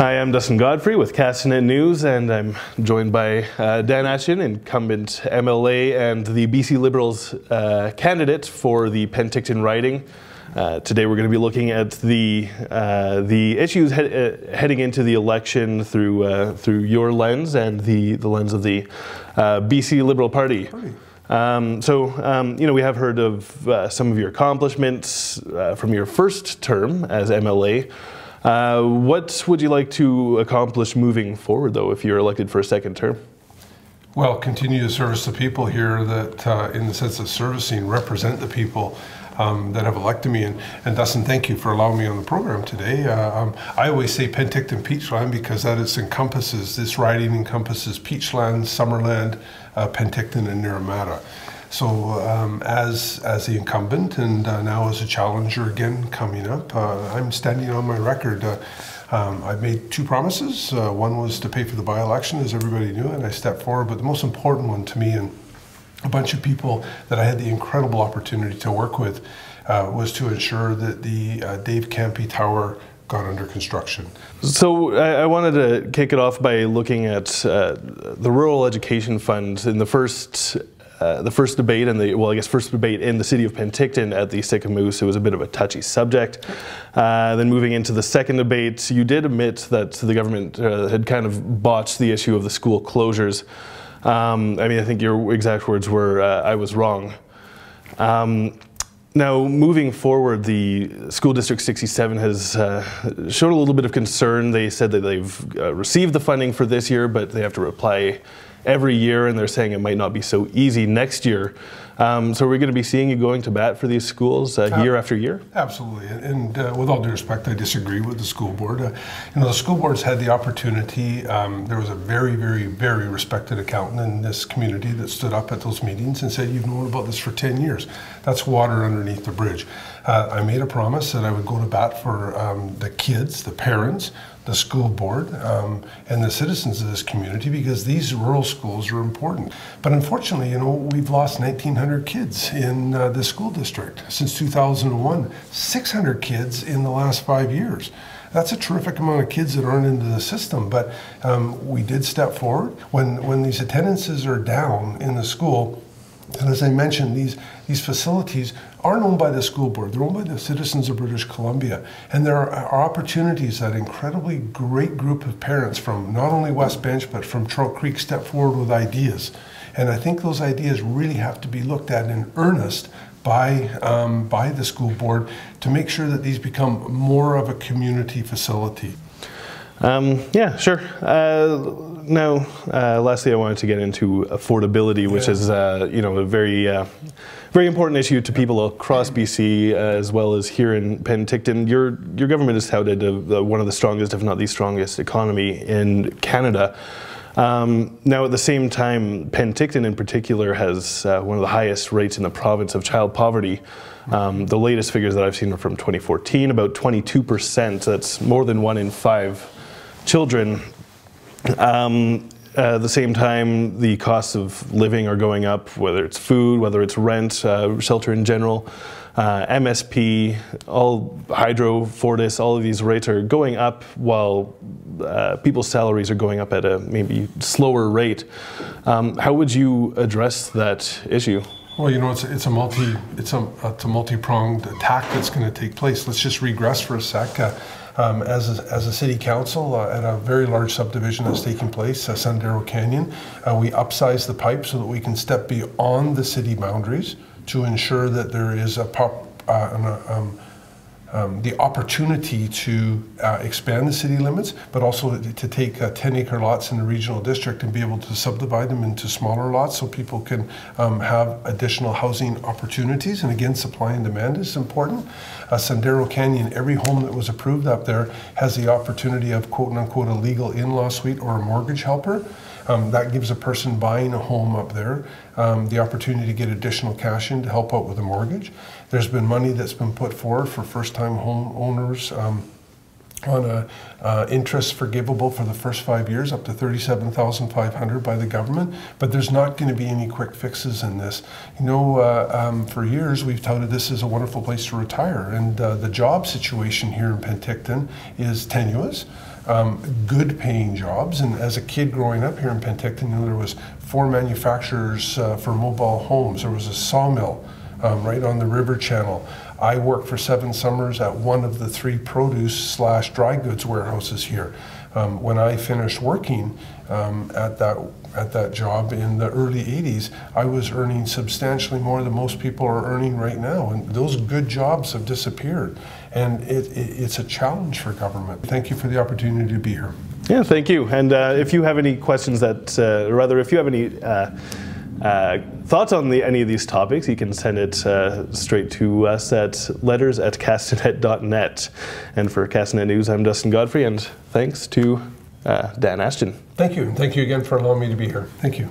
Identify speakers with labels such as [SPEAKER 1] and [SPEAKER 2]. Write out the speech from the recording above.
[SPEAKER 1] Hi, I'm Dustin Godfrey with Castanet News, and I'm joined by Dan Ashton, incumbent MLA and the BC Liberals candidate for the Penticton riding. Today we're going to be looking at the issues heading into the election through your lens and the lens of the BC Liberal Party. We have heard of some of your accomplishments from your first term as MLA. What would you like to accomplish moving forward, though, if you're elected for a second term?
[SPEAKER 2] Well, continue to service the people here that, in the sense of servicing, represent the people that have elected me. And Dustin, thank you for allowing me on the program today. I always say Penticton Peachland because this riding encompasses Peachland, Summerland, Penticton, and Naramata. So as the incumbent and now as a challenger again coming up, I'm standing on my record. I've made two promises. One was to pay for the by-election, as everybody knew, and I stepped forward. But the most important one to me and a bunch of people that I had the incredible opportunity to work with was to ensure that the Dave Campy Tower got under construction.
[SPEAKER 1] So I wanted to kick it off by looking at the Rural Education Fund in the first debate, and first debate in the city of Penticton at the Stick of Moose. It was a bit of a touchy subject. Then moving into the second debate, you did admit that the government had kind of botched the issue of the school closures. I think your exact words were, I was wrong. Now, moving forward, the School District 67 has shown a little bit of concern. They said that they've received the funding for this year, but they have to apply every year, and they're saying it might not be so easy next year. So are we going to be seeing you going to bat for these schools year after year?
[SPEAKER 2] Absolutely, and with all due respect, I disagree with the school board. The school board's had the opportunity. There was a very, very, very respected accountant in this community that stood up at those meetings and said, "You've known about this for 10 years. That's water underneath the bridge." I made a promise that I would go to bat for the kids, the parents, the school board, and the citizens of this community, because these rural schools are important. But unfortunately, we've lost 1,900 kids in this school district since 2001, 600 kids in the last 5 years. That's a terrific amount of kids that aren't into the system, but we did step forward. When these attendances are down in the school, and as I mentioned, these facilities aren't owned by the school board. They're owned by the citizens of British Columbia. And there are opportunities that incredibly great group of parents from not only West Bench, but from Trout Creek step forward with ideas. And I think those ideas really have to be looked at in earnest by the school board to make sure that these become more of a community facility.
[SPEAKER 1] Yeah, sure. Now, lastly, I wanted to get into affordability, which is, a very important issue to people across BC, as well as here in Penticton. Your government is touted one of the strongest, if not the strongest, economy in Canada. Now, at the same time, Penticton in particular has one of the highest rates in the province of child poverty. The latest figures that I've seen are from 2014, about 22%. That's more than 1 in 5 children. At the same time, the costs of living are going up, whether it's food, whether it's rent, shelter in general, MSP, Hydro, Fortis, all of these rates are going up while people's salaries are going up at a maybe slower rate. How would you address that issue?
[SPEAKER 2] Well, it's a multi-pronged attack that's going to take place. Let's just regress for a sec. As a city council at a very large subdivision that's taking place, Sandero Canyon, we upsize the pipe so that we can step beyond the city boundaries to ensure that there is the opportunity to expand the city limits, but also to take 10-acre lots in the regional district and be able to subdivide them into smaller lots so people can have additional housing opportunities. And again, supply and demand is important. Sandero Canyon, every home that was approved up there has the opportunity of quote-unquote a legal in-law suite or a mortgage helper. That gives a person buying a home up there the opportunity to get additional cash in to help out with a mortgage. There's been money that's been put forward for first-time home owners on a interest forgivable for the first 5 years, up to $37,500 by the government. But there's not going to be any quick fixes in this. You know, for years we've touted this as a wonderful place to retire, and the job situation here in Penticton is tenuous. Good paying jobs, and as a kid growing up here in Penticton, you know, there was 4 manufacturers for mobile homes. There was a sawmill right on the river channel. I worked for 7 summers at one of the 3 produce/dry goods warehouses here. When I finished working at that job in the early 80s, I was earning substantially more than most people are earning right now, and those good jobs have disappeared, and it's a challenge for government. Thank you for the opportunity to be here.
[SPEAKER 1] Yeah, thank you. And if you have any questions that, or rather, if you have any thoughts on any of these topics, you can send it straight to us at letters@castanet.net. And for Castanet News, I'm Dustin Godfrey, and thanks to Dan Ashton.
[SPEAKER 2] Thank you, and thank you again for allowing me to be here. Thank you.